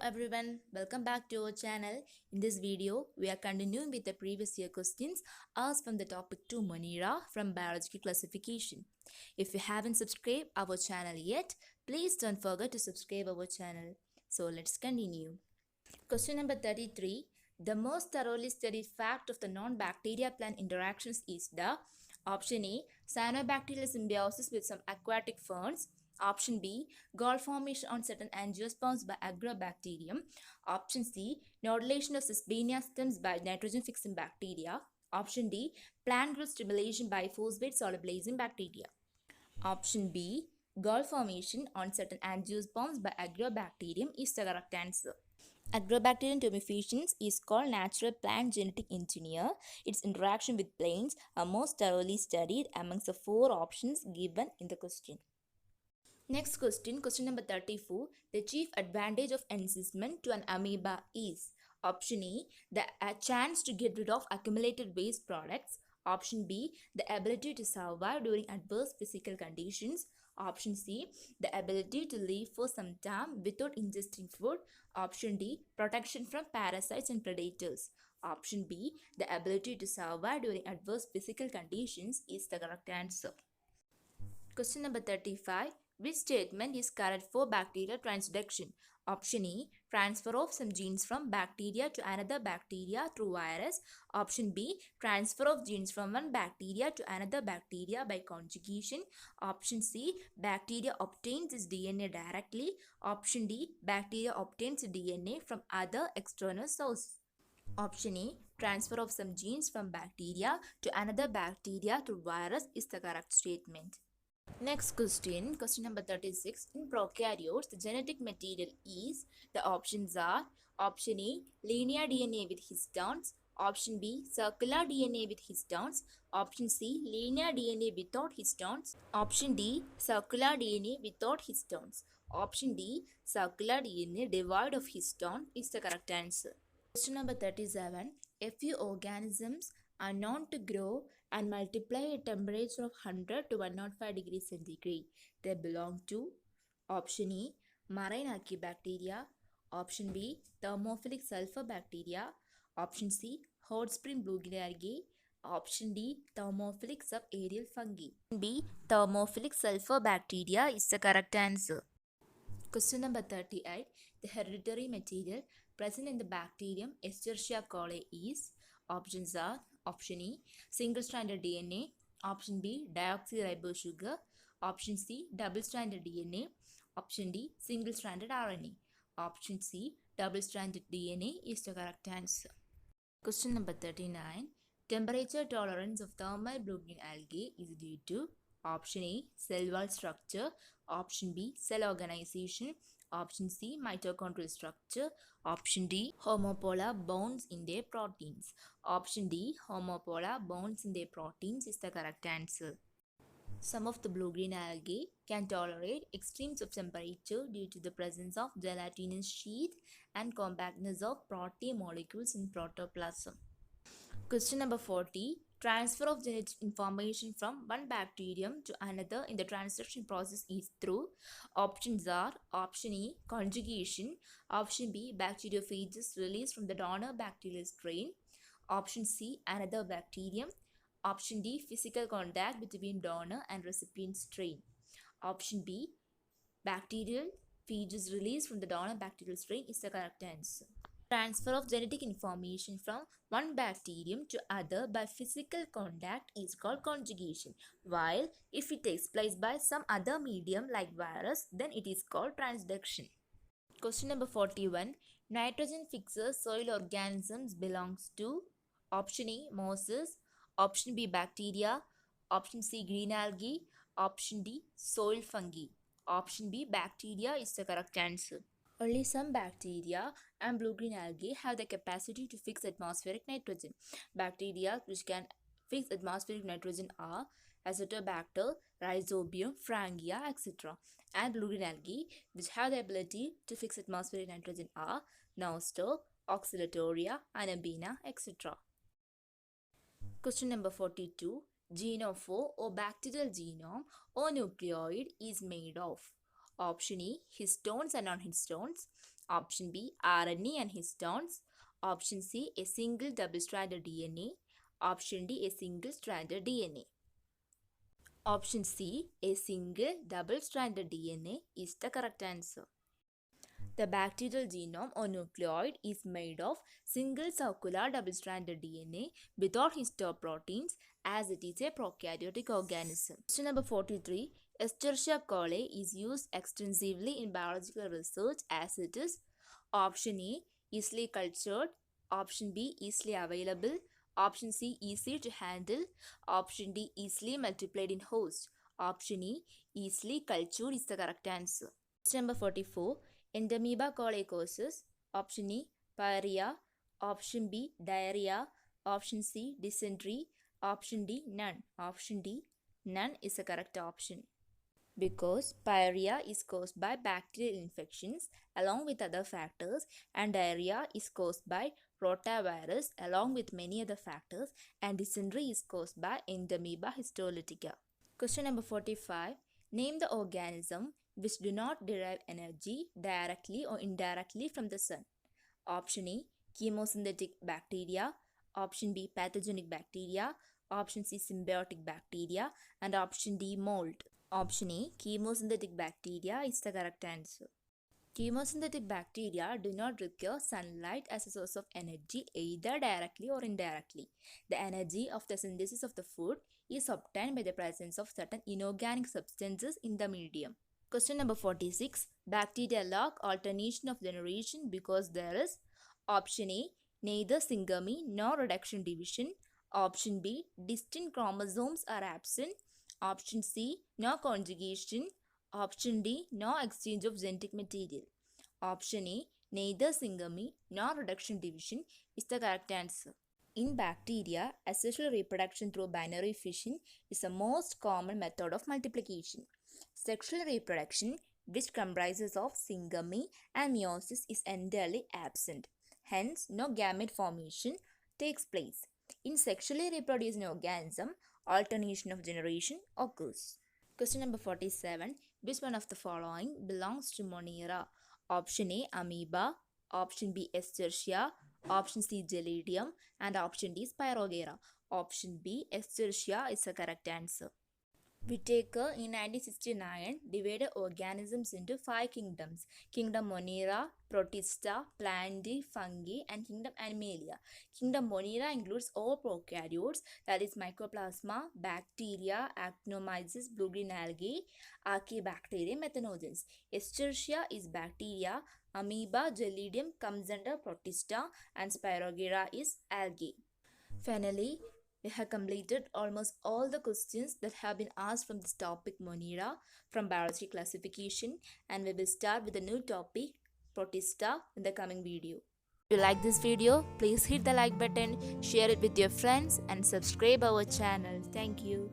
everyone, welcome back to our channel. In this video, we are continuing with the previous year questions asked from the topic 2 Monera from biological classification. If you haven't subscribed our channel yet, please don't forget to subscribe our channel. So let's continue. Question number 33. The most thoroughly studied fact of the non-bacteria plant interactions is the option A. Cyanobacterial symbiosis with some aquatic ferns. Option B. Gall formation on certain angiosperms by Agrobacterium. Option C. Nodulation of Sesbania stems by nitrogen-fixing bacteria. Option D. Plant growth stimulation by phosphate solubilizing bacteria. Option B. Gall formation on certain angiosperms by Agrobacterium is the correct answer. Agrobacterium tumefaciens is called natural plant genetic engineer. Its interaction with plants are most thoroughly studied amongst the 4 options given in the question. Next question number 34. The chief advantage of encysment to an amoeba is option A, the chance to get rid of accumulated waste products. Option B, the ability to survive during adverse physical conditions. Option C, the ability to live for some time without ingesting food. Option D, protection from parasites and predators. Option B, the ability to survive during adverse physical conditions is the correct answer. Question number 35. Which statement is correct for bacterial transduction? Option A, transfer of some genes from bacteria to another bacteria through virus. Option B, transfer of genes from one bacteria to another bacteria by conjugation. Option C, bacteria obtains its DNA directly. Option D, bacteria obtains DNA from other external source. Option A, transfer of some genes from bacteria to another bacteria through virus is the correct statement. Next question number 36. In prokaryotes, the genetic material is, the options are option A, linear DNA with histones, option B, circular DNA with histones, option C, linear DNA without histones, option D, circular DNA without histones, option D, circular DNA devoid of histone is the correct answer. Question number 37. A few organisms are known to grow and multiply at temperature of 100 to 105 degrees centigrade. They belong to option A, marine archaebacteria, option B, thermophilic sulfur bacteria, option C, hot spring blue-green algae, option D, thermophilic subaerial fungi. B, thermophilic sulfur bacteria is the correct answer. Question number 38. The hereditary material present in the bacterium Escherichia coli is, options are option E, single-stranded DNA, option B, deoxyribose sugar, option C, double-stranded DNA, option D, single-stranded RNA. Option C, double-stranded DNA is the correct answer. Question number 39. Temperature tolerance of thermal blue-green algae is due to option A, cell wall structure, option B, cell organization, option C, mitochondrial structure, option D, homopolar bonds in their proteins. Option D, homopolar bonds in their proteins is the correct answer. Some of the blue-green algae can tolerate extremes of temperature due to the presence of gelatinous sheath and compactness of protein molecules in protoplasm. Question number 40. Transfer of genetic information from one bacterium to another in the transduction process is through. Options are option E, conjugation, option B, bacteriophages released from the donor bacterial strain, option C, another bacterium, option D, physical contact between donor and recipient strain, option B, bacterial phages released from the donor bacterial strain is the correct answer. Transfer of genetic information from one bacterium to other by physical contact is called conjugation, while if it takes place by some other medium like virus, then it is called transduction. Question number 41. Nitrogen fixer soil organisms belongs to option A, mosses, option B, bacteria, option C, green algae, option D, soil fungi. Option B, bacteria is the correct answer. Only some bacteria and blue-green algae have the capacity to fix atmospheric nitrogen. Bacteria which can fix atmospheric nitrogen are Azotobacter, Rhizobium, Frangia, etc. And blue-green algae which have the ability to fix atmospheric nitrogen are Nostoc, Oscillatoria, Anabaena, etc. Question number 42. Genophore or bacterial genome or nucleoid is made of Option E, histones and non-histones. Option B, RNA and histones. Option C, a single double-stranded DNA. Option D, a single-stranded DNA. Option C, a single double-stranded DNA is the correct answer. The bacterial genome or nucleoid is made of single circular double-stranded DNA without histoproteins as it is a prokaryotic organism. Question number 43. Escherichia coli is used extensively in biological research as it is option A, easily cultured, option B, easily available, option C, easy to handle, option D, easily multiplied in host, option E, easily cultured is the correct answer. Question number 44. Entamoeba coli causes option E, pyorrhea, option B, diarrhea, option C, dysentery, option D, none. Option D, none is the correct option. Because pyorrhea is caused by bacterial infections along with other factors, and diarrhea is caused by rotavirus along with many other factors, and dysentery is caused by Entamoeba histolytica. Question number 45. Name the organism which do not derive energy directly or indirectly from the sun. Option A, chemosynthetic bacteria. Option B, pathogenic bacteria. Option C, symbiotic bacteria. And option D, mold. Option A, chemosynthetic bacteria is the correct answer. Chemosynthetic bacteria do not require sunlight as a source of energy either directly or indirectly. The energy of the synthesis of the food is obtained by the presence of certain inorganic substances in the medium. Question number 46. Bacteria lack alternation of generation because there is option A, neither syngamy nor reduction division. Option B, distinct chromosomes are absent. Option C, no conjugation. Option D, no exchange of genetic material. Option A, neither syngamy nor reduction division is the correct answer. In bacteria, asexual reproduction through binary fission is the most common method of multiplication. Sexual reproduction, which comprises of syngamy and meiosis, is entirely absent. Hence, no gamete formation takes place. In sexually reproducing organism, alternation of generation occurs. Question number 47. Which one of the following belongs to Monera? Option A, amoeba. Option B, Escherichia. Option C, Gelidium. And option D, Spirogyra. Option B, Escherichia is the correct answer. Whittaker in 1969 divided organisms into 5 kingdoms: Kingdom Monera, Protista, Plantae, Fungi, and Kingdom Animalia. Kingdom Monera includes all prokaryotes, that is Mycoplasma, bacteria, actinomyces, blue-green algae, Archaebacterium, methanogens. Escherichia is bacteria, amoeba, Gelidium comes under Protista, and Spirogyra is algae. Finally, we have completed almost all the questions that have been asked from this topic Monera from biology classification, and we will start with a new topic Protista in the coming video. If you like this video, please hit the like button, share it with your friends and subscribe our channel. Thank you.